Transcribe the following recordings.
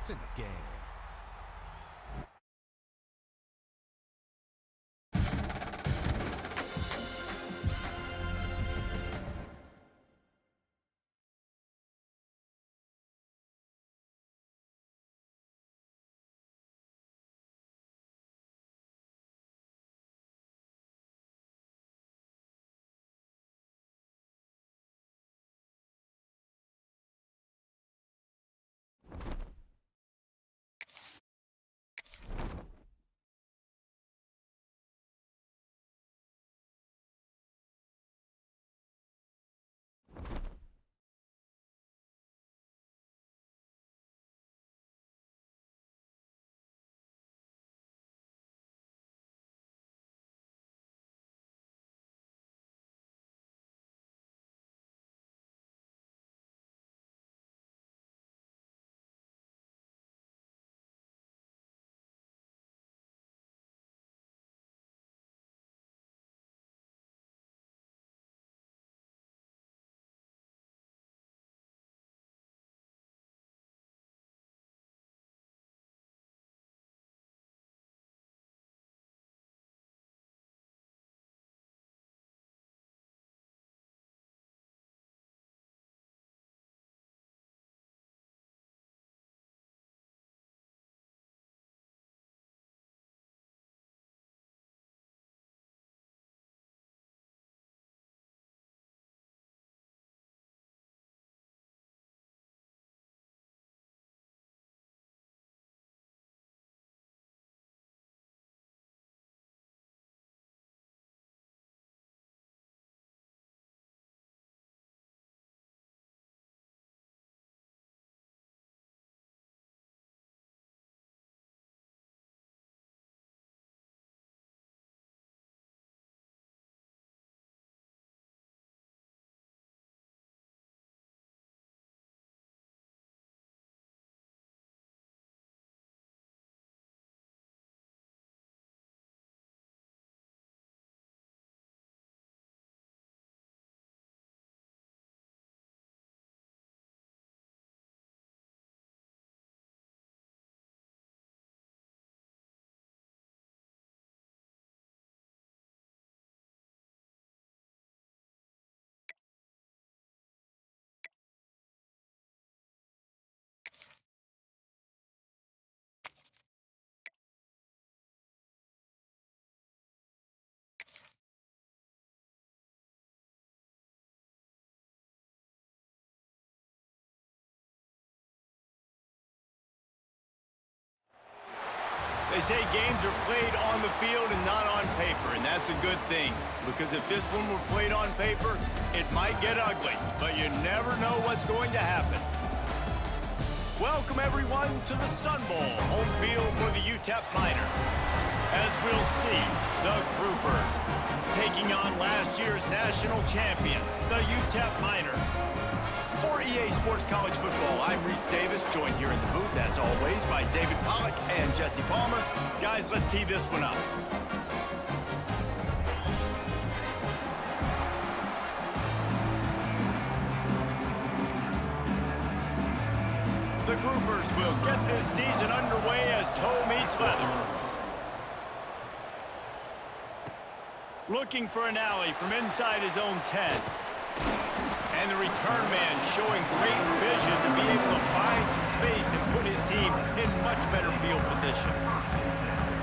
in the game. They say games are played on the field and not on paper, and that's a good thing. Because if this one were played on paper, it might get ugly, but you never know what's going to happen. Welcome, everyone, to the Sun Bowl, home field for the Utep Miners. As we'll see, the Groupers taking on last year's national champions, the Utep Miners. For EA Sports College Football, I'm Reese Davis, joined here in the booth, as always, by David Pollack and Jesse Palmer. Guys, let's tee this one up. The Groupers will get this season underway as toe meets leather. Looking for an alley from inside his own 10. And the return man showing great vision to be able to find some space and put his team in much better field position.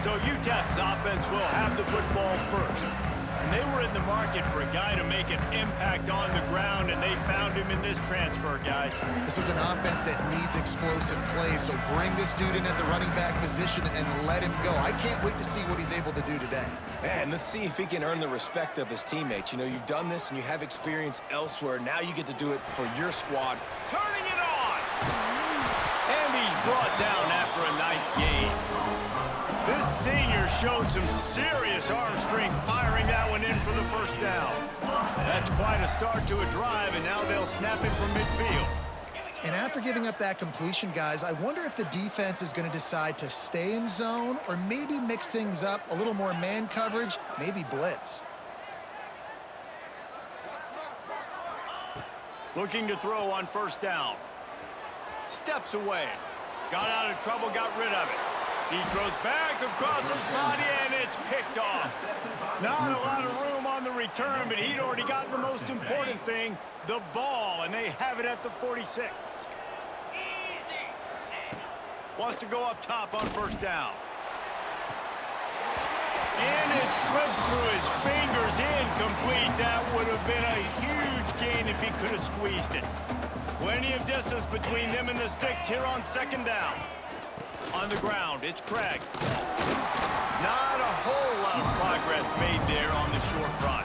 So Utep's offense will have the football first. And they were in the market for a guy to make an impact on the ground, and they found him in this transfer, guys. This was an offense that needs explosive plays, so bring this dude in at the running back position and let him go. I can't wait to see what he's able to do today. And let's see if he can earn the respect of his teammates. You know, you've done this and you have experience elsewhere. Now you get to do it for your squad. Turning it on! And he's brought down after a nice gain. This senior showed some serious arm strength firing that one in for the first down. That's quite a start to a drive, and now they'll snap it from midfield. And after giving up that completion, guys, I wonder if the defense is going to decide to stay in zone or maybe mix things up, a little more man coverage, maybe blitz. Looking to throw on first down. Steps away. Got out of trouble, got rid of it. He throws back across his body, and it's picked off. Not a lot of room on the return, but he'd already gotten the most important thing, the ball, and they have it at the 46. Wants to go up top on first down. And it slips through his fingers, incomplete. That would have been a huge gain if he could have squeezed it. Plenty of distance between them and the sticks here on second down. On the ground, it's Craig. Not a whole lot of progress made there on the short run.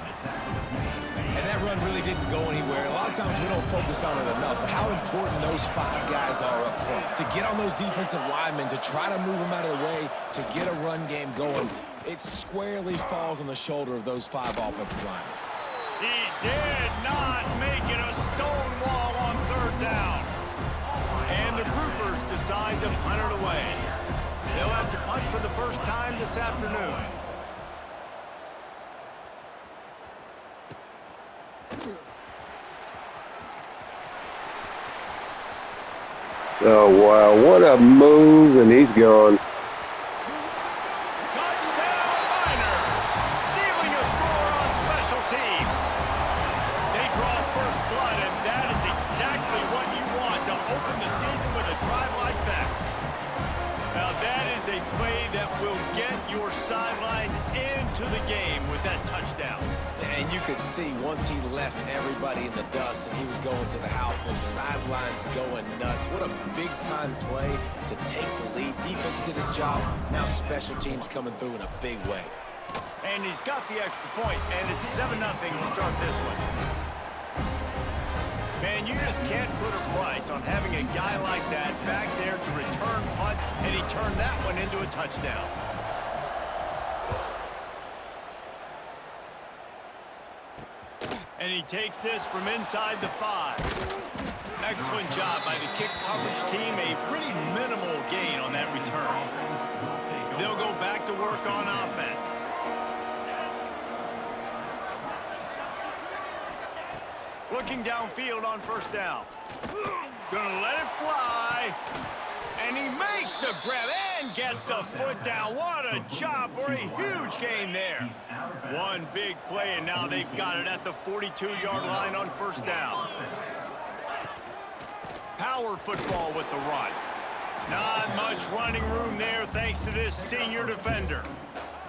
And that run really didn't go anywhere. A lot of times we don't focus on it enough, but how important those 5 guys are up front. To get on those defensive linemen, to try to move them out of the way, to get a run game going, it squarely falls on the shoulder of those 5 offensive linemen. He did not make it a stone wall on third down. And the Groupers decide to punt it away. They'll have to punt for the first time this afternoon. Oh, wow. What a move, and he's gone. Touchdown Miners! Stealing a score on special teams. They draw first blood, and that is exactly what you want to open the season with a drive like that. Now, that is a play that will get your sidelines into the game with that touchdown. And you could see once he left everybody in the dust and he was going to the house, the sidelines going nuts. What a big-time play to take the lead. Defense did his job. Now special teams coming through in a big way. And he's got the extra point, and it's 7-0 to start this one. Man, you just can't put a price on having a guy like that back there to return punts, and he turned that one into a touchdown. And he takes this from inside the 5. Excellent job by the kick coverage team. A pretty minimal gain on that return. They'll go back to work on offense. Looking downfield on first down. Gonna let it fly. And he makes the grab and gets the foot down. What a job for a huge gain there. One big play, and now they've got it at the 42-yard line on first down. Power football with the run. Not much running room there thanks to this senior defender.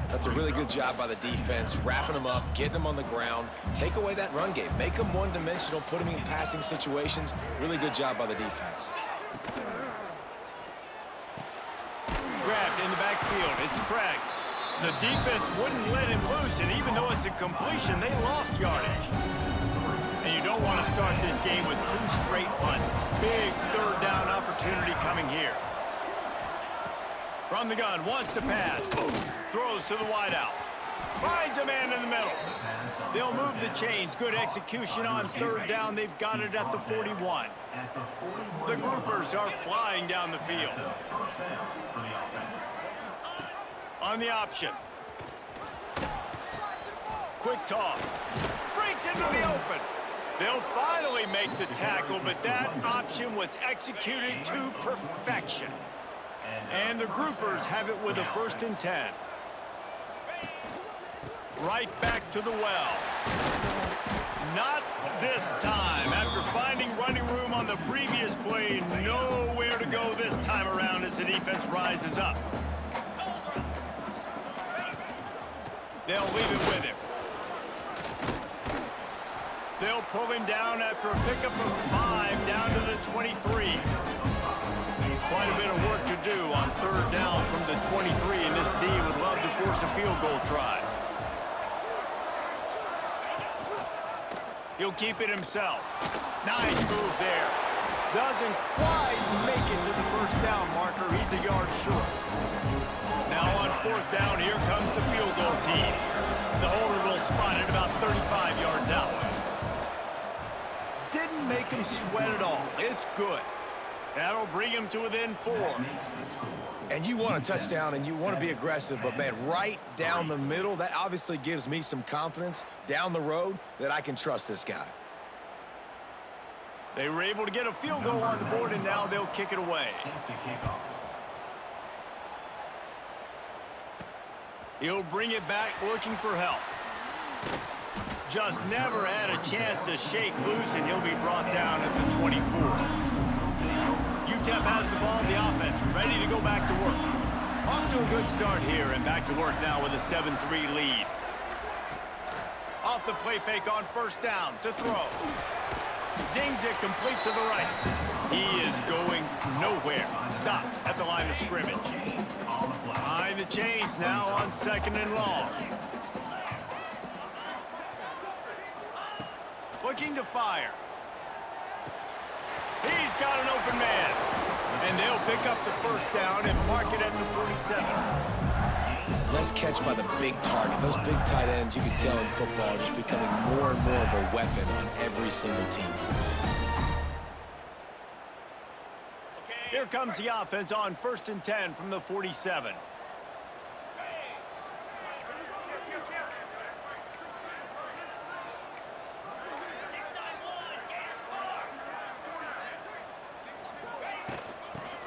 That's a really good job by the defense, wrapping them up, getting them on the ground, take away that run game, make them one-dimensional, put them in passing situations. Really good job by the defense. Grabbed in the backfield. It's Craig. The defense wouldn't let him loose, and even though it's a completion, they lost yardage. And you don't want to start this game with 2 straight punts. Big third down opportunity coming here. From the gun, wants to pass. Throws to the wideout. Finds a man in the middle. They'll move the chains. Good execution on third down. They've got it at the 41. The Groupers are flying down the field. On the option. Quick toss. Breaks into the open. They'll finally make the tackle, but that option was executed to perfection. And the Groupers have it with a 1st and 10. Right back to the well. Not this time. After finding running room on the previous play, nowhere to go this time around as the defense rises up. They'll leave it with him. They'll pull him down after a pickup of 5 down to the 23. Quite a bit of work to do on third down from the 23, and this D would love to force a field goal try. He'll keep it himself. Nice move there. Doesn't quite make it to the first down marker. He's a yard short. Now on 4th down, here comes the field goal team. The holder will spot it about 35 yards out. Didn't make him sweat at all. It's good. That'll bring him to within 4. And you want a touchdown and you want to be aggressive, but man, right down the middle, that obviously gives me some confidence down the road that I can trust this guy. They were able to get a field goal on the board, and now they'll kick it away. He'll bring it back looking for help. Just never had a chance to shake loose, and he'll be brought down at the 24. Utep has the ball, the offense ready to go back to work. Off to a good start here, and back to work now with a 7-3 lead. Off the play fake on first down to throw. Zings it complete to the right. He is going nowhere. Stop at the line of scrimmage. Behind the chains now on 2nd and long. Looking to fire. He's got an open man. And they'll pick up the first down and mark it at the 47. Nice catch by the big target. Those big tight ends, you can tell in football, just becoming more and more of a weapon on every single team. Here comes the offense on 1st and 10 from the 47.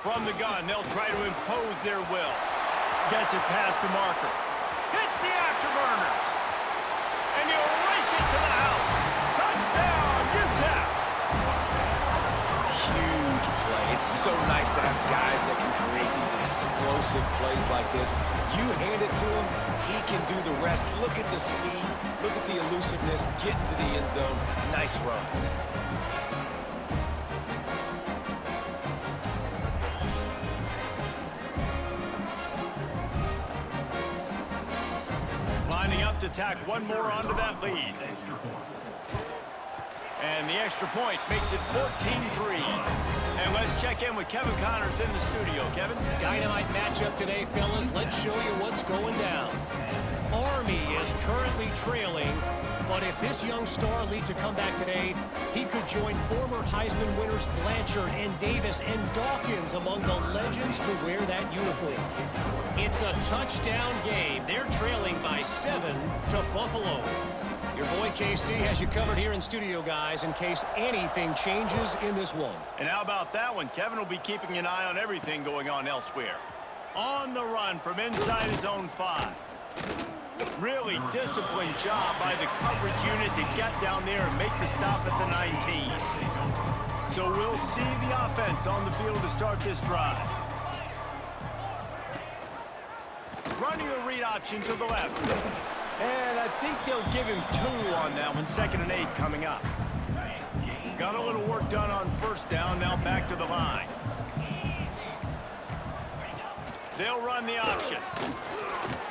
From the gun, they'll try to impose their will. Gets it past the marker. Hits the afterburners. And he'll race it to the house. Touchdown, Utep! Huge play. It's so nice to have guys that can create these explosive plays like this. You hand it to him, he can do the rest. Look at the speed. Look at the elusiveness. Get into the end zone. Nice run. To tack one more onto that lead. And the extra point makes it 14-3. And let's check in with Kevin Connors in the studio. Kevin? Dynamite matchup today, fellas. Let's show you what's going down. Army is currently trailing, but if this young star leads a comeback today, he could join former Heisman winners Blanchard and Davis and Dawkins among the legends to wear that uniform. It's a touchdown game. They're trailing by 7 to Buffalo. Your boy KC has you covered here in studio, guys, in case anything changes in this one. And how about that one? Kevin will be keeping an eye on everything going on elsewhere. On the run from inside his own 5. Really disciplined job by the coverage unit to get down there and make the stop at the 19. So we'll see the offense on the field to start this drive. Running the read option to the left. And I think they'll give him 2 on that one. 2nd and 8 coming up. Got a little work done on first down. Now back to the line. They'll run the option.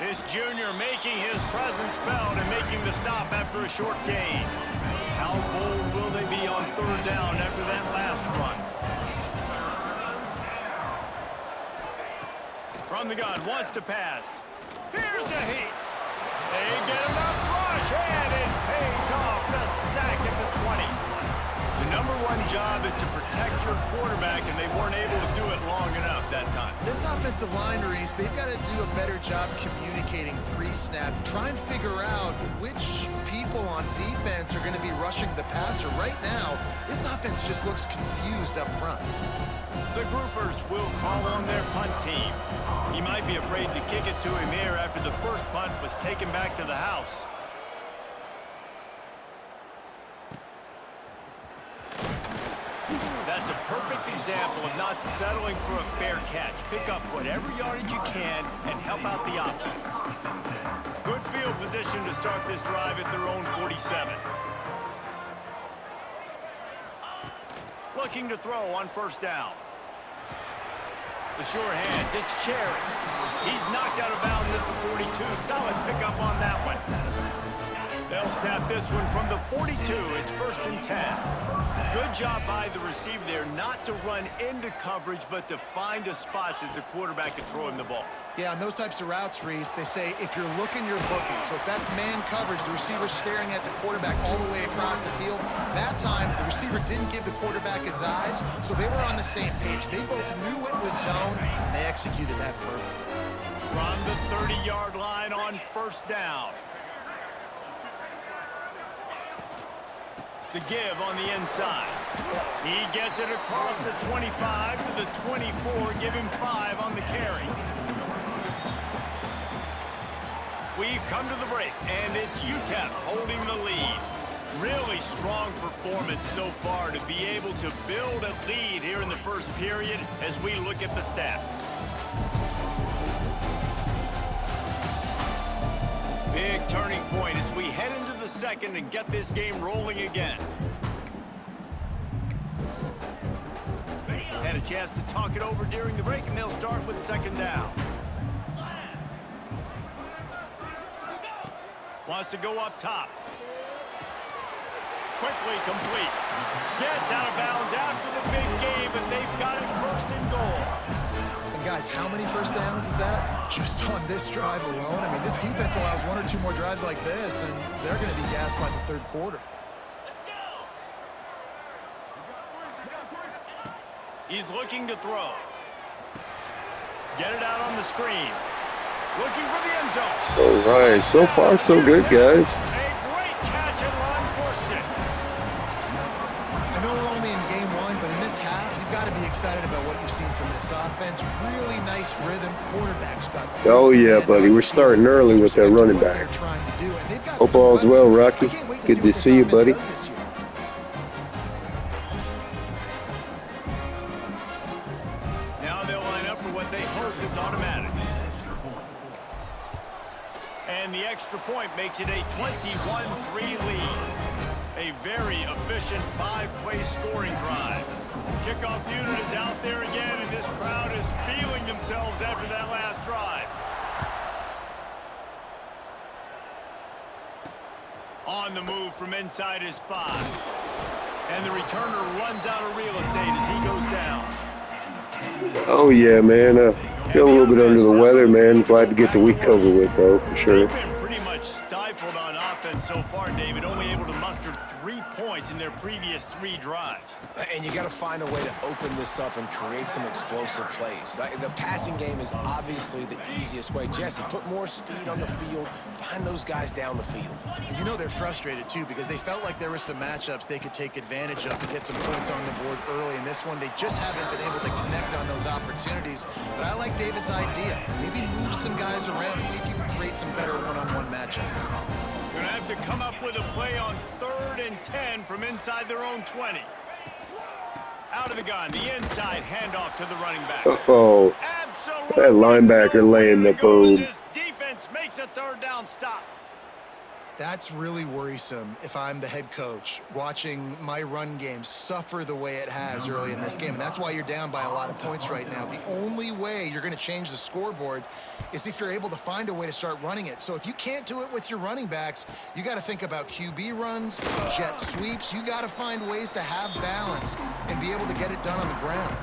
This junior making his presence felt and making the stop after a short gain. How bold will they be on 3rd down after that last run? From the gun, wants to pass. Here's a heat. They get enough rush, and it pays off. The sack at the 20. The #1 job is to protect your quarterback, and they weren't able to do it long enough that time. This offensive line, Reese, they've got to do a better job communicating pre-snap. Try and figure out which people on defense are going to be rushing the passer. Right now, this offense just looks confused up front. The groupers will call on their punt team. He might be afraid to kick it to him here after the first punt was taken back to the house. That's a perfect example of not settling for a fair catch. Pick up whatever yardage you can and help out the offense. Good field position to start this drive at their own 47. Looking to throw on first down. The sure hands, it's Cherry. He's knocked out of bounds at the 42. Solid pickup on that one. They'll snap this one from the 42. It's 1st and 10. Good job by the receiver there, not to run into coverage, but to find a spot that the quarterback could throw him the ball. Yeah, on those types of routes, Reese, they say if you're looking, you're booking. So if that's man coverage, the receiver's staring at the quarterback all the way across the field. That time, the receiver didn't give the quarterback his eyes, so they were on the same page. They both knew it was zone, and they executed that perfectly. From the 30-yard line on first down. The give on the inside. He gets it across the 25 to the 24, give him 5 on the carry. We've come to the break, and it's Utep holding the lead. Really strong performance so far to be able to build a lead here in the first period as we look at the stats. Big turning point as we head into the second and get this game rolling again. Had a chance to talk it over during the break, and they'll start with second down. Wants to go up top. Quickly complete. Gets out of bounds after the big game, but they've got it first and goal. And guys, how many first downs is that? Just on this drive alone? I mean, this defense allows 1 or 2 more drives like this, and they're going to be gassed by the third quarter. He's looking to throw. Get it out on the screen. Looking for the end zone. All right, so far so good, guys. A great catch and run for 6. I know we're only in game 1, but in this half, you've got to be excited about what you've seen from this offense. Really nice rhythm. Quarterback's got. Oh yeah, buddy, we're starting early with that running back. Hope all's well, Rocky. Good to see you, buddy. Now they'll line up for what they hope is automatic. And the extra point makes it a 21-3 lead. A very efficient 5-play scoring drive. Kickoff unit is out there again, and this crowd is feeling themselves after that last drive. On the move from inside his 5. And the returner runs out of real estate as he goes down. Oh yeah, man. Feel a little bit under the weather, man. Glad to get the week over with, though, for sure. They've been pretty much stifled on offense so far, David. Only able to muster 3 points in their previous 3 drives. And you got to find a way to open this up and create some explosive plays. The passing game is obviously the easiest way. Jesse, put more speed on the field. Find those guys down the field. You know they're frustrated, too, because they felt like there were some matchups they could take advantage of to get some points on the board early. In this one, they just haven't been able to connect on those opportunities. But I like David's idea. Maybe move some guys around and see if you can create some better one-on-one matchups. Going to have to come up with a play on 3rd and 10 from inside their own 20. Out of the gun, the inside handoff to the running back. Oh, Absolutely that linebacker laying the boom. His defense makes a 3rd down stop. That's really worrisome if I'm the head coach, watching my run game suffer the way it has early in this game. And that's why you're down by a lot of points right now. The only way you're going to change the scoreboard is if you're able to find a way to start running it. So if you can't do it with your running backs, you got to think about QB runs, jet sweeps. You got to find ways to have balance and be able to get it done on the ground.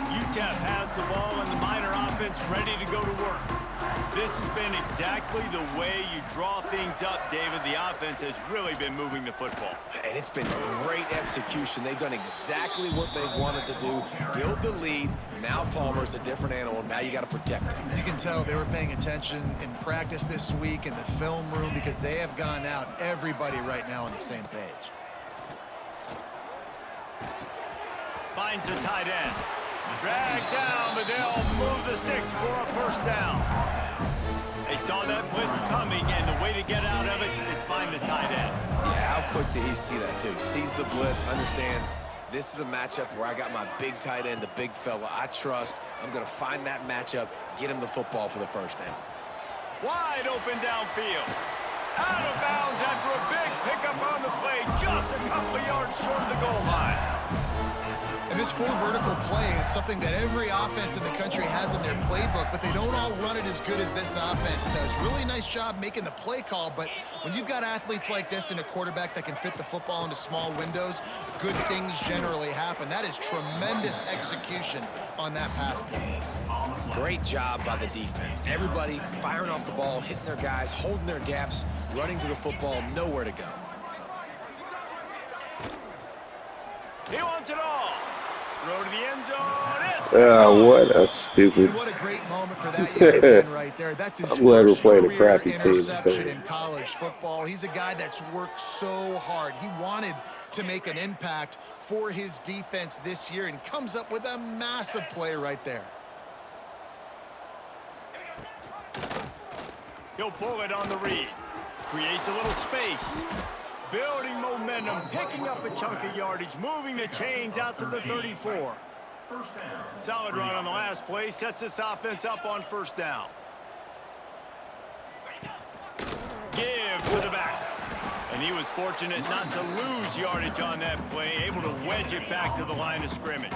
Utep has the ball and the Miner offense ready to go to work. This has been exactly the way you draw things up, David. The offense has really been moving the football. And it's been great execution. They've done exactly what they've wanted to do. Build the lead. Now Palmer's a different animal. Now you got to protect him. You can tell they were paying attention in practice this week in the film room because they have gone out, everybody right now on the same page. Finds the tight end. Dragged down, but they'll move the sticks for a 1st down. They saw that blitz coming, and the way to get out of it is find the tight end. Yeah, how quick did he see that, too? Sees the blitz, understands this is a matchup where I got my big tight end, the big fella I trust. I'm going to find that matchup, get him the football for the 1st down. Wide open downfield. Out of bounds after a big pickup on the play, just a couple of yards short of the goal line. And this 4 vertical play is something that every offense in the country has in their playbook, but they don't all run it as good as this offense does. Really nice job making the play call, but when you've got athletes like this and a quarterback that can fit the football into small windows, good things generally happen. That is tremendous execution on that pass play. Great job by the defense. Everybody firing off the ball, hitting their guys, holding their gaps, running to the football, nowhere to go. He wants it all. Throw to the end zone. It's What a stupid. And what a great moment for that young man right there. That's his I'm glad we're first playing a career crappy team. interception in college football. He's a guy that's worked so hard. He wanted to make an impact for his defense this year and comes up with a massive play right there. He'll pull it on the read. Creates a little space. Building momentum, picking up a chunk of yardage, moving the chains out to the 34. Solid run on the last play, sets this offense up on first down. Give to the back. And he was fortunate not to lose yardage on that play, able to wedge it back to the line of scrimmage.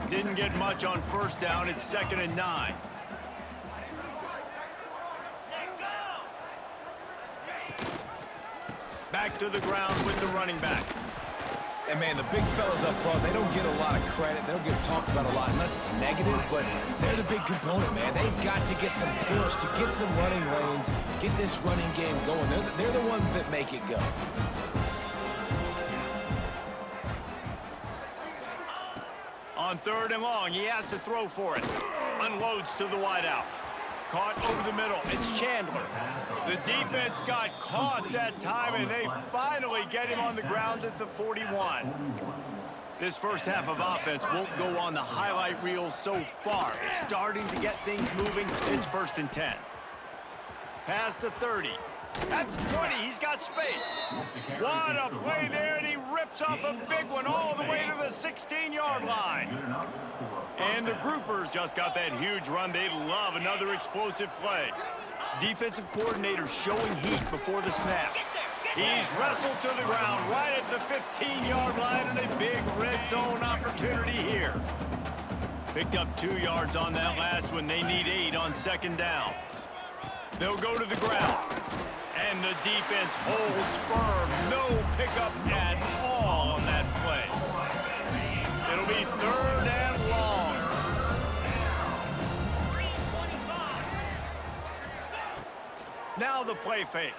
Didn't get much on first down, it's 2nd and 9. Back to the ground with the running back. And, man, the big fellas up front, they don't get a lot of credit. They don't get talked about a lot unless it's negative, but they're the big component, man. They've got to get some push, to get some running lanes, get this running game going. They're the ones that make it go. On 3rd and long, he has to throw for it. Unloads to the wideout. Caught over the middle. It's Chandler. The defense got caught that time, and they finally get him on the ground at the 41. This first half of offense won't go on the highlight reel so far. It's starting to get things moving. It's 1st and 10. Past the 30. At the 20, he's got space. What a play there, and he rips off a big one all the way to the 16-yard line. And the groupers just got that huge run. They love another explosive play. Defensive coordinator showing heat before the snap. He's wrestled to the ground right at the 15-yard line, and a big red zone opportunity here. Picked up 2 yards on that last one. They need 8 on 2nd down. They'll go to the ground. And the defense holds firm. No pickup at all on that play. It'll be 3rd and long. Now the play fake.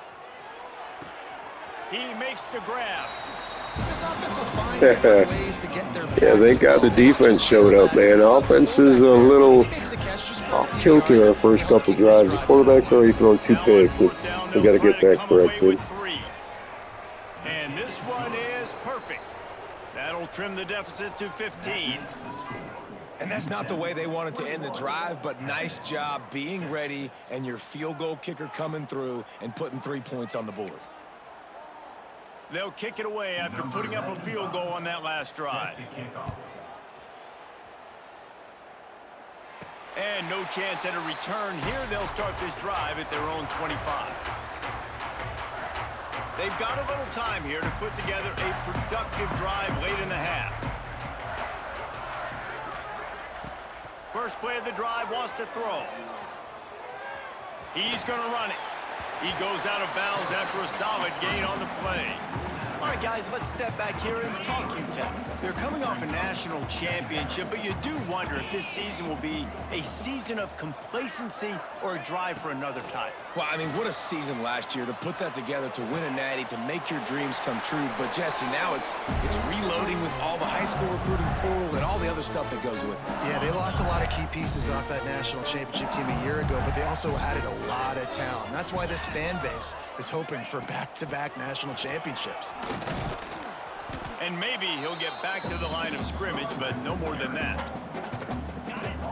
He makes the grab. This offense will find different ways to get their Yeah, thank God the defense showed up, man. Offense is a little off kilter our first couple drives. The quarterback's already thrown 2 picks. We got to get that corrected. And this one is perfect. That'll trim the deficit to 15. And that's not the way they wanted to end the drive, but nice job being ready and your field goal kicker coming through and putting 3 points on the board. They'll kick it away after putting up a field goal on that last drive. And no chance at a return here. They'll start this drive at their own 25. They've got a little time here to put together a productive drive late in the half. First play of the drive, wants to throw. He's going to run it. He goes out of bounds after a solid gain on the play. All right, guys, let's step back here and talk Utep. They're coming off a national championship, but you do wonder if this season will be a season of complacency or a drive for another title. Well, I mean, what a season last year to put that together, to win a natty, to make your dreams come true. But, Jesse, now it's reloading with all the high school recruiting portal and all the other stuff that goes with it. Yeah, they lost a lot of key pieces off that national championship team a year ago, but they also added a lot of talent. That's why this fan base is hoping for back-to-back national championships. And maybe he'll get back to the line of scrimmage, but no more than that.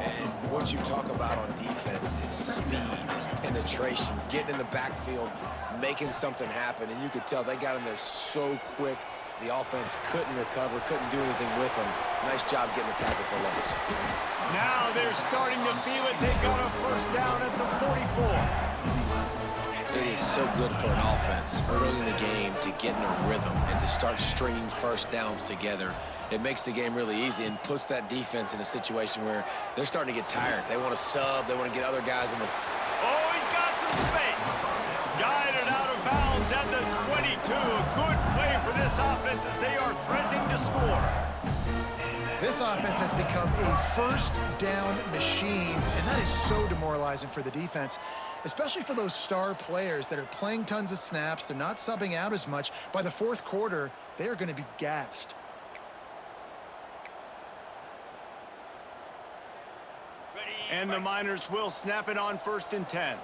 And what you talk about on defense is speed, is penetration, getting in the backfield, making something happen. And you could tell they got in there so quick. The offense couldn't recover, couldn't do anything with them. Nice job getting the tackle for loss. Now they're starting to feel it. They got a first down at the 44. It is so good for an offense early in the game to get in a rhythm and to start stringing first downs together. It makes the game really easy and puts that defense in a situation where they're starting to get tired. They want to sub. They want to get other guys in the... Oh, he's got some space. Guided out of bounds at the 22. A good play for this offense as they are threatening to score. This offense has become a first down machine, and that is so demoralizing for the defense, especially for those star players that are playing tons of snaps. They're not subbing out as much. By the 4th quarter, they are going to be gassed. And the Miners will snap it on 1st and 10.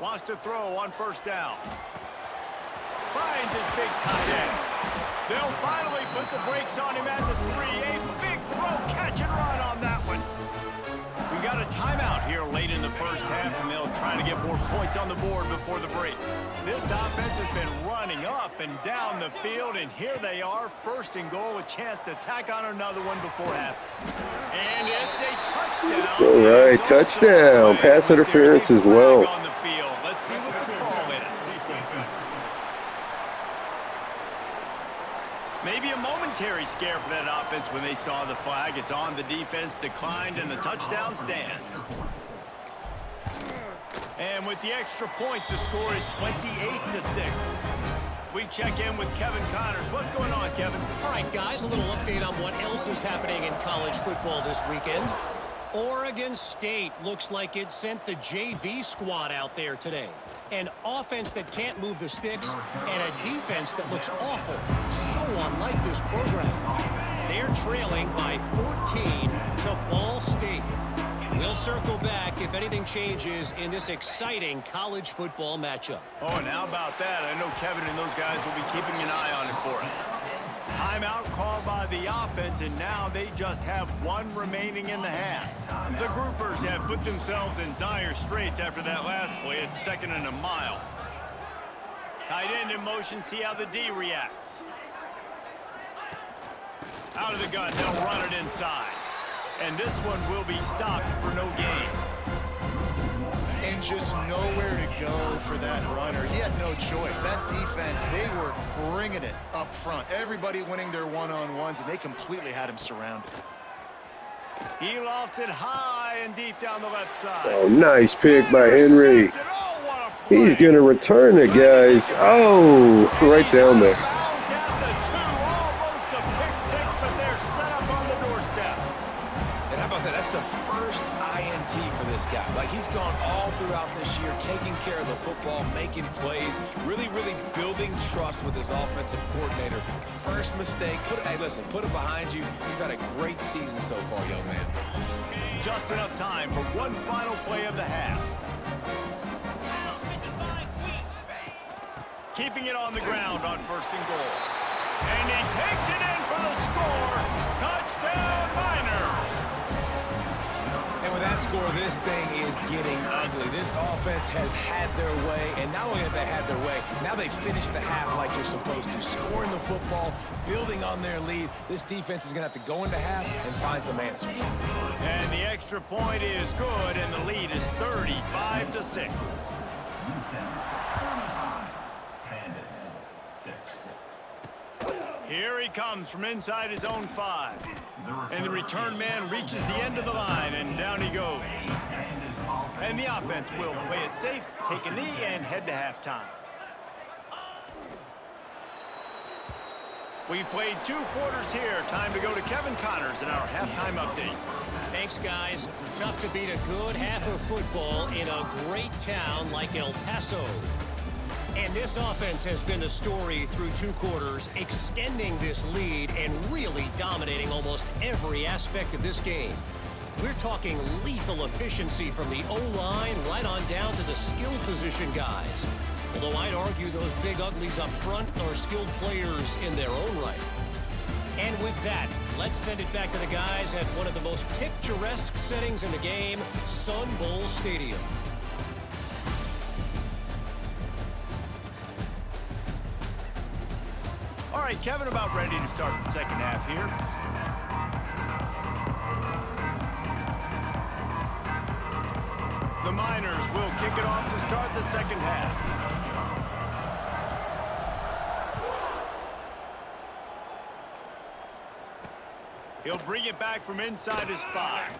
Wants to throw on 1st down. Finds his big tight end. They'll finally put the brakes on him at the 3. A big throw, catch and run on that one. We got a timeout here late in the 1st half, and they'll try to get more points on the board before the break. This offense has been running up and down the field, and here they are, 1st and goal, a chance to tack on another one before half. And it's a touchdown. All right, touchdown. Pass interference as well. On the field. Let's see what the call is. Maybe a momentary scare for that offense when they saw the flag. It's on, the defense declined, and the touchdown stands. And with the extra point, the score is 28-6. We check in with Kevin Connors. What's going on, Kevin? All right, guys, a little update on what else is happening in college football this weekend. Oregon State looks like it sent the JV squad out there today. An offense that can't move the sticks and a defense that looks awful. So unlike this program. They're trailing by 14 to Ball State. We'll circle back if anything changes in this exciting college football matchup. Oh, and how about that? I know Kevin and those guys will be keeping an eye on it for us. Timeout called by the offense, and now they just have 1 remaining in the half. The groupers have put themselves in dire straits after that last play. It's 2nd and a mile. Tight end in motion, see how the D reacts. Out of the gun, they'll run it inside. And this one will be stopped for no gain. And just nowhere to go for that runner. He had no choice. That defense, they were bringing it up front. Everybody winning their one-on-ones, and they completely had him surrounded. He lofts it high and deep down the left side. Oh, nice pick by Henry. He's going to return it, guys. Oh, right down there. Almost a pick 6, but they're set up on the doorstep. And how about that? That's the first INT for this guy. Like, he's gone all throughout this year, taking care of the football, making plays, really building trust with his offensive coordinator. First mistake, hey, listen, put it behind you. You've had a great season so far, young man. Just enough time for one final play of the half. Keeping it on the ground on 1st and goal. And he takes it in for the score. Touchdown, Miners. And with that score, this thing is getting ugly. This offense has had their way, and not only have they had their way, now they finish the half like you're supposed to, scoring the football, building on their lead. This defense is going to have to go into half and find some answers. And the extra point is good, and the lead is 35-6. Here he comes from inside his own 5. And the return man reaches the end of the line, and down he goes. And the offense will play it safe, take a knee, and head to halftime. We've played 2 quarters here. Time to go to Kevin Connors in our halftime update. Thanks, guys. Tough to beat a good half of football in a great town like El Paso. And this offense has been the story through 2 quarters, extending this lead and really dominating almost every aspect of this game. We're talking lethal efficiency from the O-line right on down to the skill position guys. Although I'd argue those big uglies up front are skilled players in their own right. And with that, let's send it back to the guys at one of the most picturesque settings in the game, Sun Bowl Stadium. All right, Kevin, about ready to start the second half here. The Miners will kick it off to start the second half. He'll bring it back from inside his 5.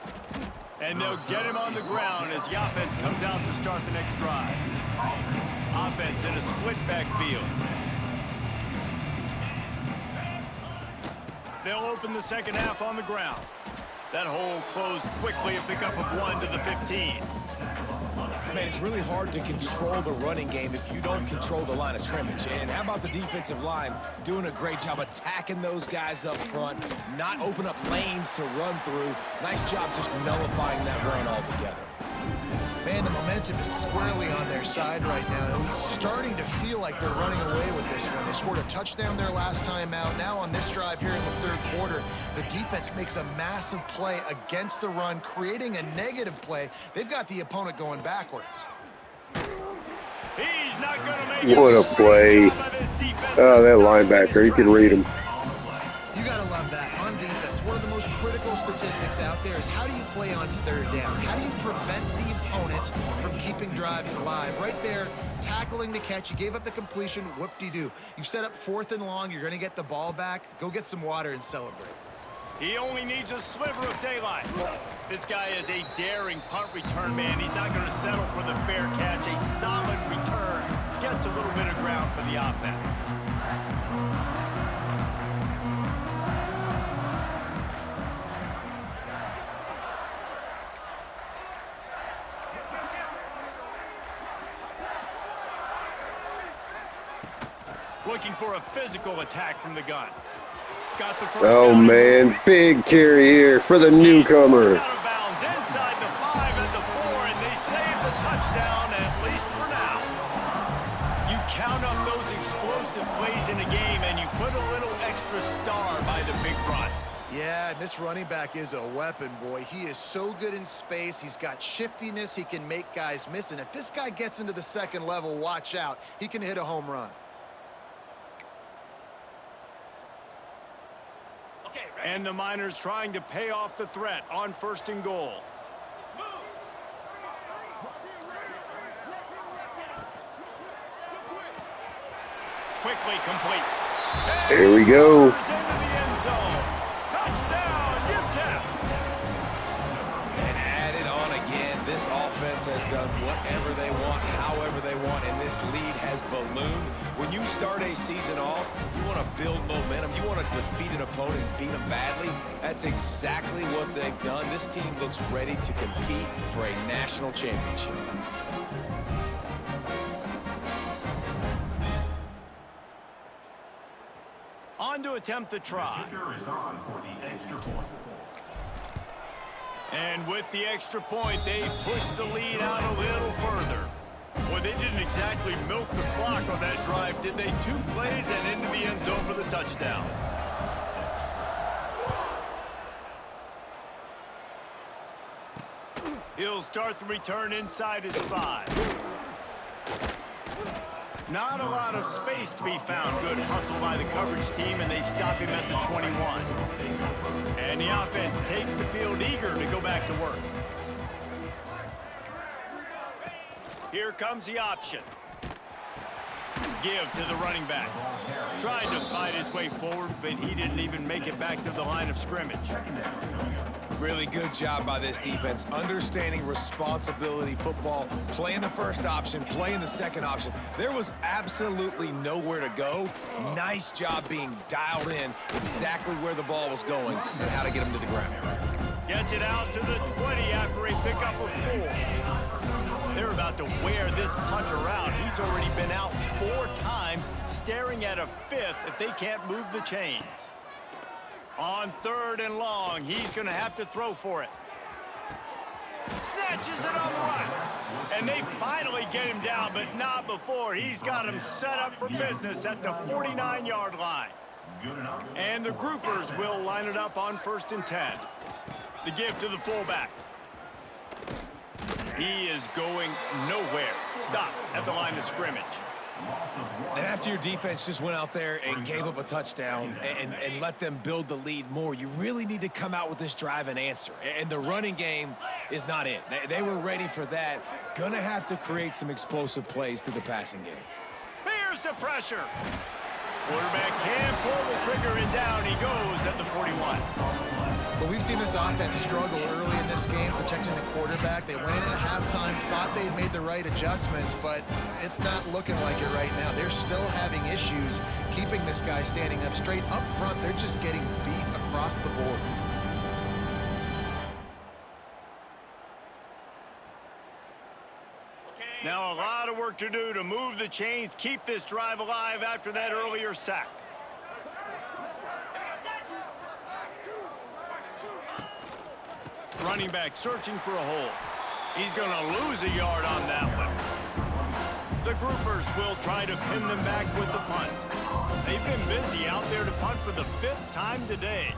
And they'll get him on the ground as the offense comes out to start the next drive. Offense in a split backfield. They'll open the second half on the ground. That hole closed quickly, a pickup of 1 to the 15. man, it's really hard to control the running game if you don't control the line of scrimmage. And how about the defensive line doing a great job attacking those guys up front, not open up lanes to run through. Nice job just nullifying that run altogether. Man, the momentum is squarely on their side right now. And it's starting to feel like they're running away with this one. They scored a touchdown their last time out. Now on this drive here in the third quarter, the defense makes a massive play against the run, creating a negative play. They've got the opponent going backwards. He's not going to make What a play. Oh, that linebacker, you can read him. You got to love that. On defense, one of the most critical statistics out there is how do you play on third down? How do you prevent the opponent from keeping drives alive? Right there, tackling the catch. You gave up the completion. Whoop-de-doo. You set up 4th and long. You're going to get the ball back. Go get some water and celebrate. He only needs a sliver of daylight. This guy is a daring punt return man. He's not going to settle for the fair catch. A solid return gets a little bit of ground for the offense. Looking for a physical attack from the gun. Got the first Oh, down. man. Big carry here for the newcomer. Out of bounds inside the 5 and the 4, and they save the touchdown, at least for now. You count up those explosive plays in a game, and you put a little extra star by the big run. Yeah, and this running back is a weapon, boy. He is so good in space. He's got shiftiness. He can make guys miss. And if this guy gets into the second level, watch out. He can hit a home run. And the Miners trying to pay off the threat on 1st and goal. Quickly complete. Here we go. Into the end zone. Touchdown, Utep. And add it on again. This offense has done whatever they want, however they want, and this lead has ballooned. When you start a season off, you want to build momentum. You want to defeat an opponent and beat them badly. That's exactly what they've done. This team looks ready to compete for a national championship. On to attempt the try. And with the extra point, they push the lead out a little further. Well, they didn't exactly milk the clock on that drive, did they? 2 plays and into the end zone for the touchdown. He'll start the return inside his 5. Not a lot of space to be found. Good hustle by the coverage team, and they stop him at the 21. And the offense takes the field eager to go back to work. Here comes the option. Give to the running back. Tried to fight his way forward, but he didn't even make it back to the line of scrimmage. Really good job by this defense, understanding responsibility football, playing the first option, playing the second option. There was absolutely nowhere to go. Nice job being dialed in exactly where the ball was going and how to get him to the ground. Gets it out to the 20 after a pickup of 4. They're about to wear this punter out. He's already been out 4 times, staring at a 5th if they can't move the chains. On 3rd and long, he's going to have to throw for it. Snatches it on the run. And they finally get him down, but not before. He's got him set up for business at the 49-yard line. And the groupers will line it up on 1st and 10. The give to the fullback. He is going nowhere. Stop at the line of scrimmage. And after your defense just went out there and gave up a touchdown and let them build the lead more, you really need to come out with this drive and answer. And the running game is not it. They were ready for that. Gonna have to create some explosive plays through the passing game. Here's the pressure. Quarterback can pull the trigger, and down he goes at the 41. But we've seen this offense struggle early in this game protecting the quarterback. They went in at halftime, thought they'd made the right adjustments, but it's not looking like it right now. They're still having issues keeping this guy standing up straight up front. They're just getting beat across the board. Now a lot of work to do to move the chains, keep this drive alive after that earlier sack. Running back searching for a hole. He's going to lose a yard on that one. The groupers will try to pin them back with the punt. They've been busy out there to punt for the 5th time today.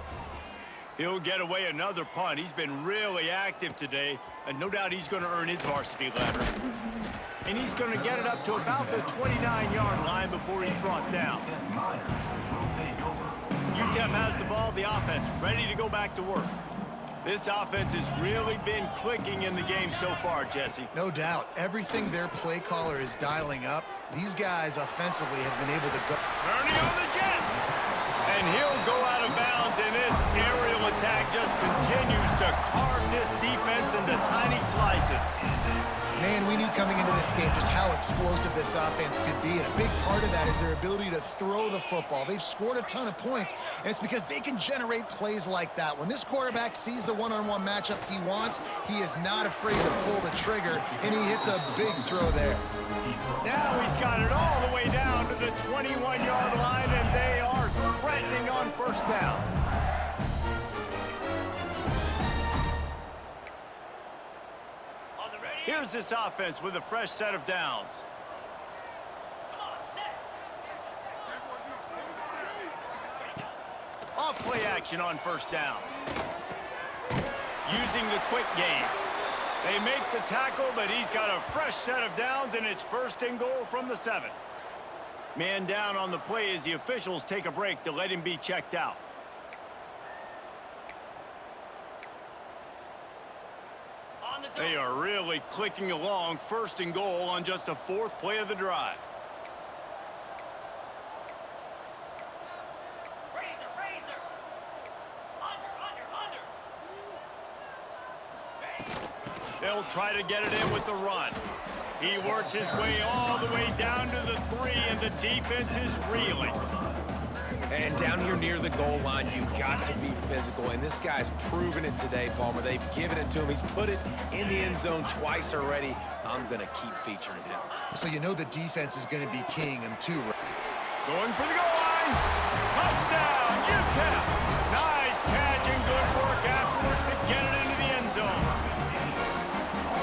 He'll get away another punt. He's been really active today, and no doubt he's going to earn his varsity letter. And he's going to get it up to about the 29-yard line before he's brought down. Utep has the ball, the offense ready to go back to work. This offense has really been clicking in the game so far, Jesse. No doubt. Everything their play caller is dialing up, these guys offensively have been able to go. Turning on the Jets. And he'll go out of bounds, and this aerial attack just continues to carve this defense into tiny slices. Man, we knew coming into this game just how explosive this offense could be, and a big part of that is their ability to throw the football. They've scored a ton of points, and it's because they can generate plays like that. When this quarterback sees the one-on-one matchup he wants, he is not afraid to pull the trigger, and he hits a big throw there. Now he's got it all the way down to the 21-yard line, and they are threatening on first down. Here's this offense with a fresh set of downs. Off play action on first down. Using the quick game. They make the tackle, but he's got a fresh set of downs, and it's 1st and goal from the 7. Man down on the play as the officials take a break to let him be checked out. They are really clicking along, 1st and goal on just the 4th play of the drive. They'll try to get it in with the run. He works his way all the way down to the 3, and the defense is reeling. And down here near the goal line, you've got to be physical. And this guy's proven it today, Palmer. They've given it to him. He's put it in the end zone twice already. I'm going to keep featuring him. So you know the defense is going to be keying him too. Going for the goal line. Touchdown, Utep. Nice catch and good work afterwards to get it into the end zone.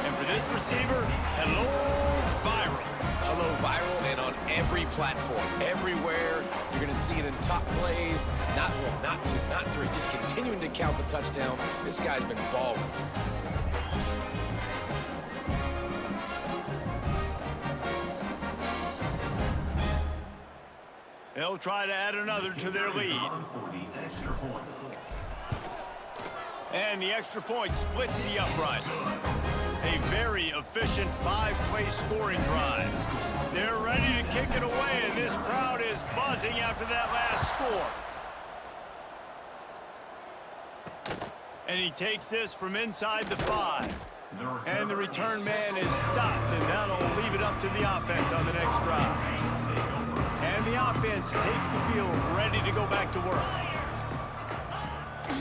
And for this receiver, hello, viral. Hello, viral, and on every platform, everywhere. You're going to see it in top plays. Not 2, not 3. Just continuing to count the touchdowns. This guy's been balling. They'll try to add another to their lead. And the extra point splits the uprights. A very efficient 5-play scoring drive. They're ready to kick it away, and this crowd is buzzing after that last score. And he takes this from inside the 5. And the return man is stopped, and that'll leave it up to the offense on the next drive. And the offense takes the field ready to go back to work.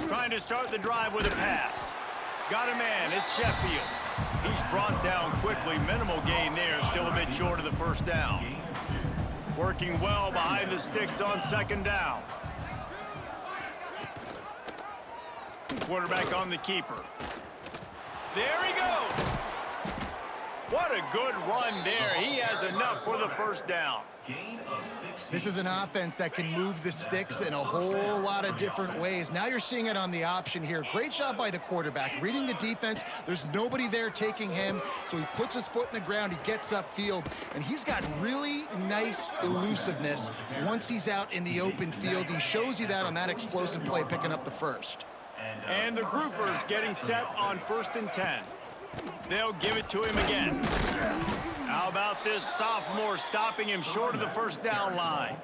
Trying to start the drive with a pass. Got a man, it's Sheffield. He's brought down quickly. Minimal gain there, still a bit short of the 1st down. Working well behind the sticks on 2nd down. Quarterback on the keeper. There he goes. What a good run there. He has enough for the 1st down. This is an offense that can move the sticks in a whole lot of different ways. Now you're seeing it on the option here. Great job by the quarterback. Reading the defense, there's nobody there taking him, so he puts his foot in the ground, he gets upfield, and he's got really nice elusiveness once he's out in the open field. He shows you that on that explosive play, picking up the 1st. And the groupers getting set on 1st and 10. They'll give it to him again. How about this sophomore stopping him short of the 1st down line?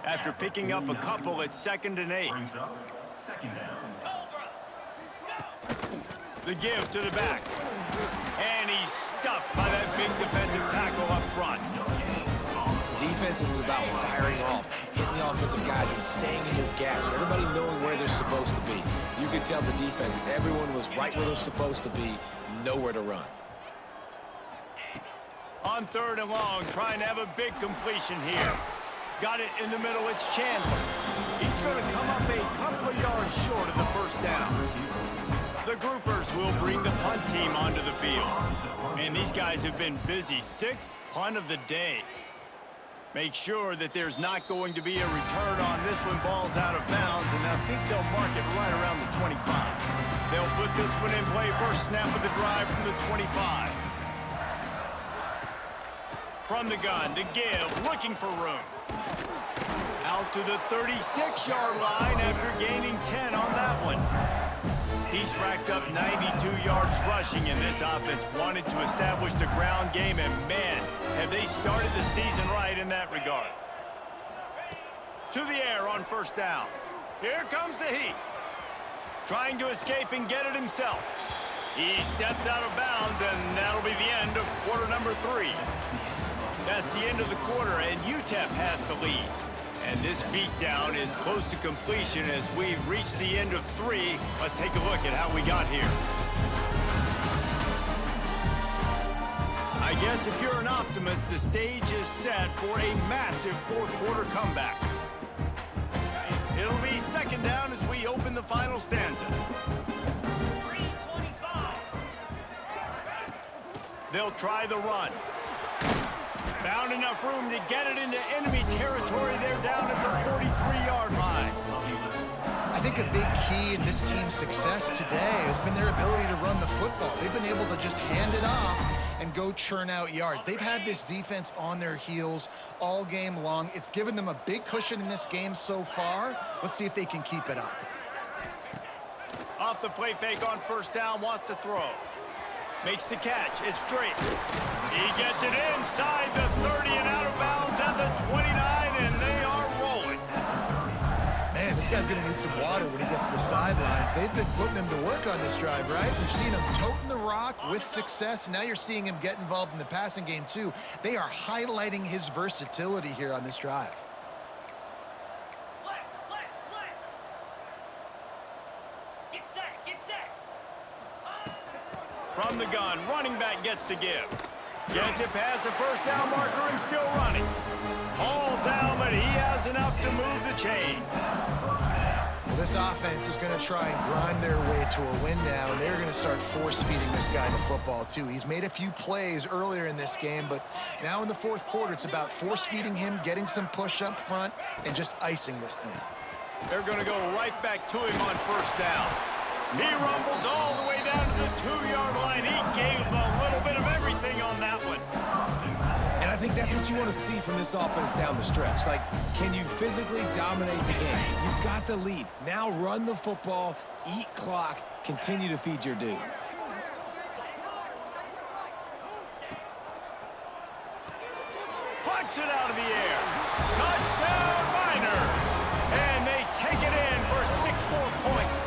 After picking up a couple at 2nd and 8. The give to the back. And he's stuffed by that big defensive tackle up front. Defense is about firing off, hitting the offensive guys and staying in your gaps. Everybody knowing where they're supposed to be. You could tell the defense, everyone was right where they're supposed to be, nowhere to run. On 3rd and long, trying to have a big completion here. Got it in the middle, it's Chandler. He's going to come up a couple of yards short of the first down. The groupers will bring the punt team onto the field. And these guys have been busy. 6th punt of the day. Make sure that there's not going to be a return on this one. Ball's out of bounds, and I think they'll mark it right around the 25. They'll put this one in play. First snap of the drive from the 25. From the gun to give, looking for room. Out to the 36-yard line after gaining 10 on that one. He's racked up 92 yards rushing, and this offense wanted to establish the ground game, and man, have they started the season right in that regard. To the air on first down. Here comes the heat. Trying to escape and get it himself. He steps out of bounds, and that'll be the end of quarter number 3. That's the end of the quarter, and Utep has the lead. And this beatdown is close to completion as we've reached the end of 3. Let's take a look at how we got here. I guess if you're an optimist, the stage is set for a massive 4th quarter comeback. It'll be 2nd down as we open the final stanza. They'll try the run. Found enough room to get it into enemy territory. They're down at the 43-yard line. I think a big key in this team's success today has been their ability to run the football. They've been able to just hand it off and go churn out yards. They've had this defense on their heels all game long. It's given them a big cushion in this game so far. Let's see if they can keep it up. Off the play fake on first down, wants to throw. Makes the catch, it's straight. He gets it inside the 30 and out of bounds at the 29, and they are rolling. Man, this guy's going to need some water when he gets to the sidelines. They've been putting him to work on this drive, right? We've seen him toting the rock with success. Now you're seeing him get involved in the passing game, too. They are highlighting his versatility here on this drive. From the gun, running back gets to give. Gets it past the first down marker and still running. All down, but he has enough to move the chains. Well, this offense is going to try and grind their way to a win now, and they're going to start force-feeding this guy the football, too. He's made a few plays earlier in this game, but now in the 4th quarter, it's about force-feeding him, getting some push up front, and just icing this thing. They're going to go right back to him on first down. He rumbles all the way down to the 2-yard line. He gave a little bit of everything on that one. And I think that's what you want to see from this offense down the stretch. Like, can you physically dominate the game? You've got the lead. Now run the football, eat clock, continue to feed your dude. Plucks it out of the air. Touchdown, Miners. And they take it in for 6 more points.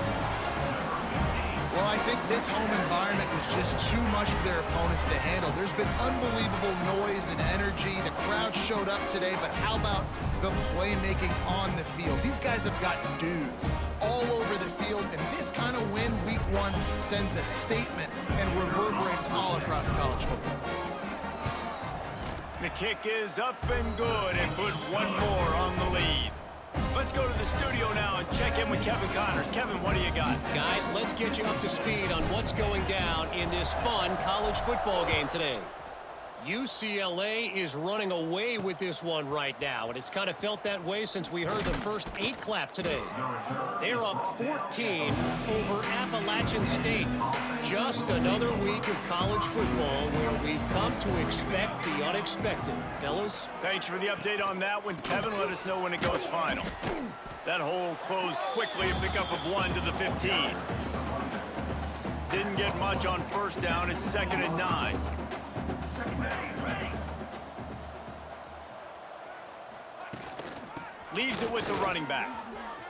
Well, I think this home environment was just too much for their opponents to handle. There's been unbelievable noise and energy. The crowd showed up today, but how about the playmaking on the field? These guys have got dudes all over the field, and this kind of win week 1 sends a statement and reverberates all across college football. The kick is up and good, and put 1 more on the lead. Let's go to the studio now and check in with Kevin Connors. Kevin, what do you got? Guys, let's get you up to speed on what's going down in this fun college football game today. UCLA is running away with this one right now, and it's kind of felt that way since we heard the first 8 clap today. They're up 14 over Appalachian State. Just another week of college football where we've come to expect the unexpected. Fellas? Thanks for the update on that one, Kevin. Let us know when it goes final. That hole closed quickly, a pickup of 1 to the 15. Didn't get much on first down. It's 2nd and 9. Leaves it with the running back.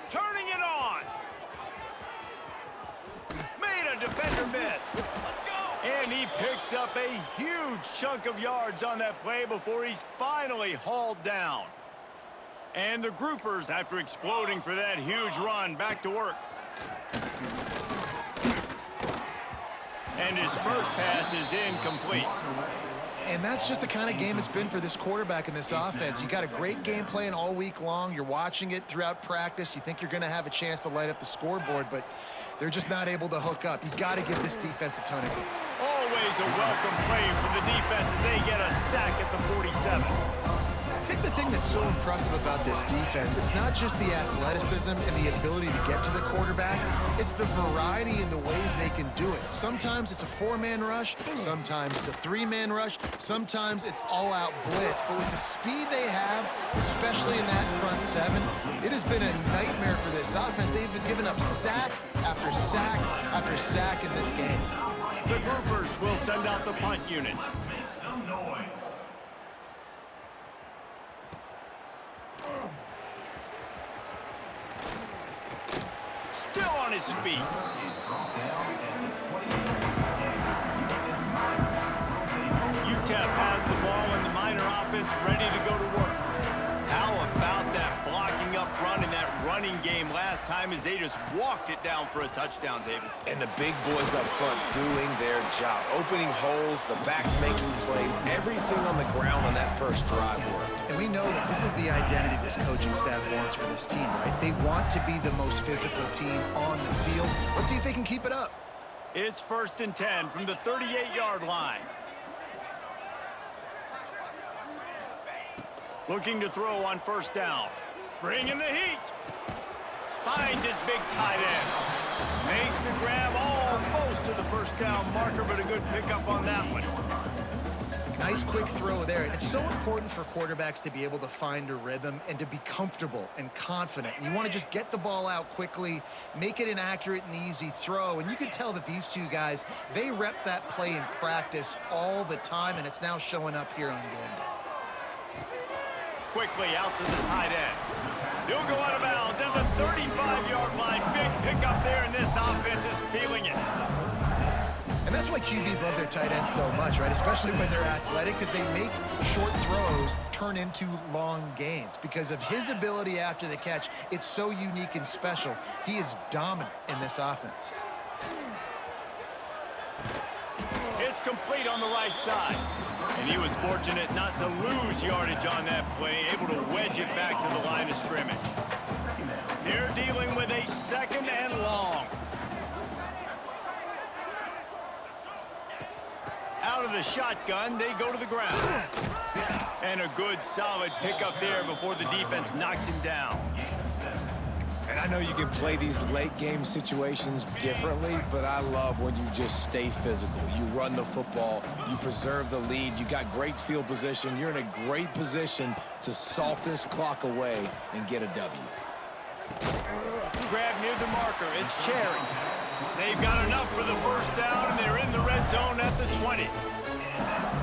Turning it on. Made a defender miss. And he picks up a huge chunk of yards on that play before he's finally hauled down. And the groupers, after exploding for that huge run, back to work. And his first pass is incomplete. And that's just the kind of game it's been for this quarterback in this offense. You got a great game plan all week long. You're watching it throughout practice. You think you're going to have a chance to light up the scoreboard, but they're just not able to hook up. You got to give this defense a ton of credit. Always a welcome play from the defense as they get a sack at the 47. I think the thing that's so impressive about this defense, it's not just the athleticism and the ability to get to the quarterback, it's the variety in the ways they can do it. Sometimes it's a 4-man rush, sometimes it's a 3-man rush, sometimes it's all-out blitz. But with the speed they have, especially in that front 7, it has been a nightmare for this offense. They've been giving up sack after sack after sack in this game. The groupers will send out the punt unit. Still on his feet. Utep has the ball and the Miner offense ready to go to work. How about that blocking up front in that running game last time as they just walked it down for a touchdown, David? And the big boys up front doing their job. Opening holes, the backs making plays, everything on the ground on that first drive worked. And we know that this is the identity this coaching staff wants for this team, right? They want to be the most physical team on the field. Let's see if they can keep it up. It's 1st and 10 from the 38-yard line. Looking to throw on 1st down. Bringing the heat. Finds his big tight end. Makes the grab almost to the 1st down marker, but a good pickup on that one. Nice quick throw there. It's so important for quarterbacks to be able to find a rhythm and to be comfortable and confident. You want to just get the ball out quickly, make it an accurate and easy throw. And you can tell that these two guys, they rep that play in practice all the time, and it's now showing up here on game day. Quickly out to the tight end. He'll go out of bounds at the 35-yard line. Big pickup there, and this offense is feeling it. And that's why QBs love their tight ends so much, right? Especially when they're athletic, because they make short throws turn into long gains. Because of his ability after the catch, it's so unique and special. He is dominant in this offense. It's complete on the right side. And he was fortunate not to lose yardage on that play, able to wedge it back to the line of scrimmage. They're dealing with a 2nd and long. Out of the shotgun, they go to the ground. And a good, solid pickup there before the defense knocks him down. And I know you can play these late game situations differently, but I love when you just stay physical. You run the football, you preserve the lead, you got great field position, you're in a great position to salt this clock away and get a W. Grab near the marker, it's Cherry. They've got enough for the 1st down, and they're in the red zone at the 20.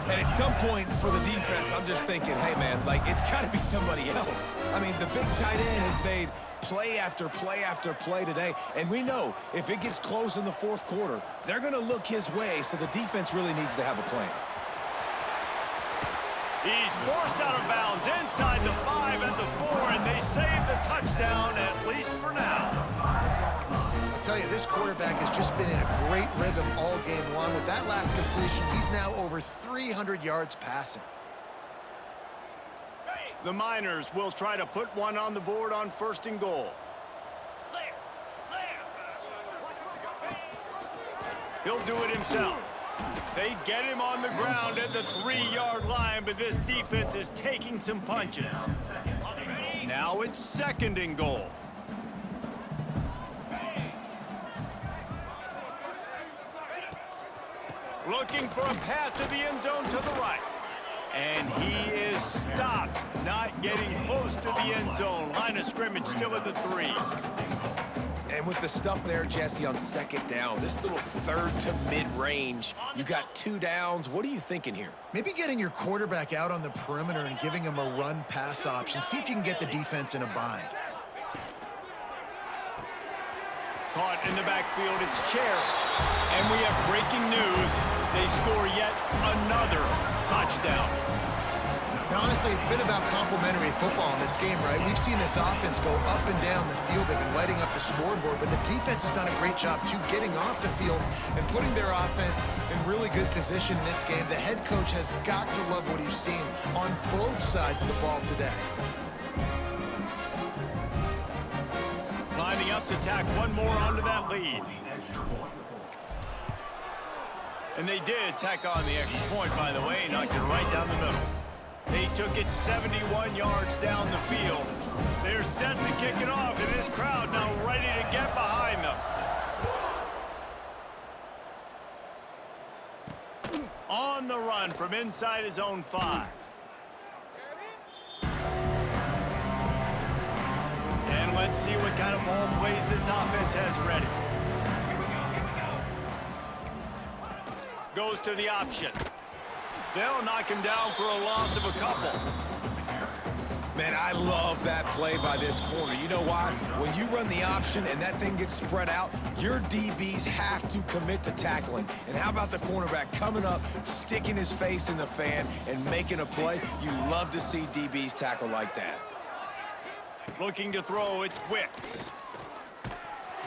And at some point for the defense, I'm just thinking, hey, man, like, it's got to be somebody else. I mean, the big tight end has made play after play after play today, and we know if it gets close in the 4th quarter, they're going to look his way, so the defense really needs to have a plan. He's forced out of bounds inside the 5 and the 4, and they save the touchdown, at least for now. I'll tell you, this quarterback has just been in a great rhythm all game long. With that last completion, he's now over 300 yards passing. The Miners will try to put one on the board on 1st and goal. He'll do it himself. They get him on the ground at the 3-yard line, but this defense is taking some punches. Now it's 2nd and goal. Looking for a path to the end zone to the right. And he is stopped, not getting close to the end zone. Line of scrimmage still at the 3. And with the stuff there, Jesse, on 2nd down, this little 3rd to mid-range, you got 2 downs. What are you thinking here? Maybe getting your quarterback out on the perimeter and giving him a run-pass option. See if you can get the defense in a bind. Caught in the backfield, it's Cherry. And we have breaking news. They score yet another touchdown. honestly, it's been about complementary football in this game, right? We've seen this offense go up and down the field. They've been lighting up the scoreboard, but the defense has done a great job, too, getting off the field and putting their offense in really good position in this game. The head coach has got to love what he's seen on both sides of the ball today. Lining up to tack one more onto that lead. And they did tack on the extra point, by the way, knocked it right down the middle. They took it 71 yards down the field. They're set to kick it off, and this crowd now ready to get behind them. On the run from inside his own 5. And let's see what kind of ball plays this offense has ready. Goes to the option. They'll knock him down for a loss of a couple. Man, I love that play by this corner. You know why? When you run the option and that thing gets spread out, your DBs have to commit to tackling. And how about the cornerback coming up, sticking his face in the fan, and making a play? You love to see DBs tackle like that. Looking to throw, it's Wicks.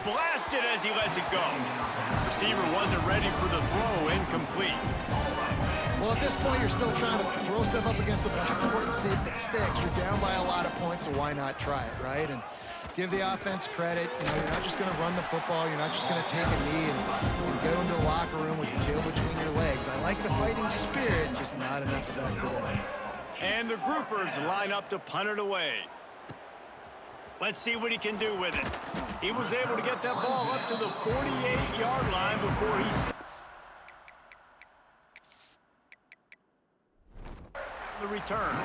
Blasted as he lets it go. Receiver wasn't ready for the throw, incomplete. Well, at this point, you're still trying to throw stuff up against the blackboard and see if it sticks. You're down by a lot of points, so why not try it, right? And give the offense credit. You know, you're not just going to run the football. You're not just going to take a knee and go into the locker room with your tail between your legs. I like the fighting spirit, just not enough of that today. And the groupers line up to punt it away. Let's see what he can do with it. He was able to get that ball up to the 48-yard line before he stopped. The return.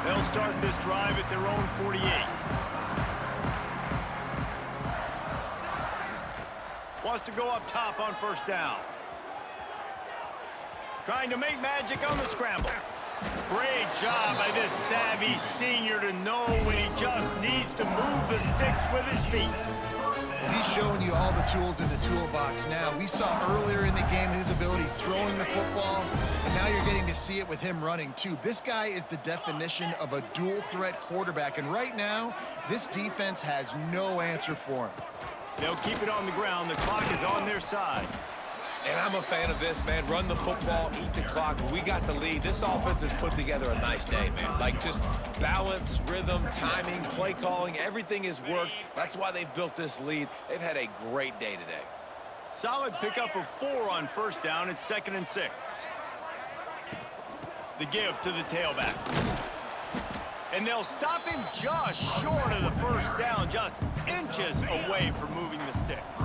They'll start this drive at their own 48. Wants to go up top on first down. Trying to make magic on the scramble. Great job by this savvy senior to know when he just needs to move the sticks with his feet. He's showing you all the tools in the toolbox now. We saw earlier in the game his ability throwing the football, and now you're getting to see it with him running too. This guy is the definition of a dual-threat quarterback, and right now, this defense has no answer for him. They'll keep it on the ground. The clock is on their side. And I'm a fan of this, man. Run the football, eat the clock. We got the lead. This offense has put together a nice day, man. Like, just balance, rhythm, timing, play calling, everything has worked. That's why they've built this lead. They've had a great day today. Solid pickup of 4 on first down. It's 2nd and 6. The give to the tailback. And they'll stop him just short of the first down, just inches away from moving the sticks.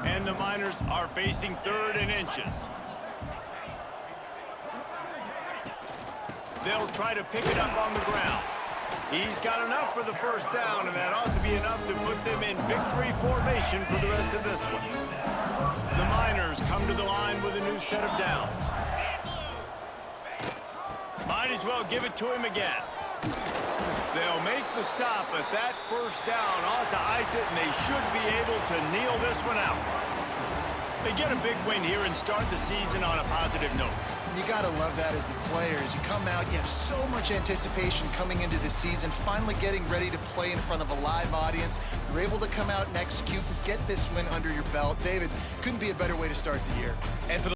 And the Miners are facing 3rd and inches. They'll try to pick it up on the ground. He's got enough for the first down, and that ought to be enough to put them in victory formation for the rest of this one. The Miners come to the line with a new set of downs. Might as well give it to him again. They'll make the stop, but that first down ought to ice it, and they should be able to kneel this one out. They get a big win here and start the season on a positive note. You got to love that as the players. You come out, you have so much anticipation coming into the season, finally getting ready to play in front of a live audience. You're able to come out and execute and get this win under your belt. David, couldn't be a better way to start the year. And for the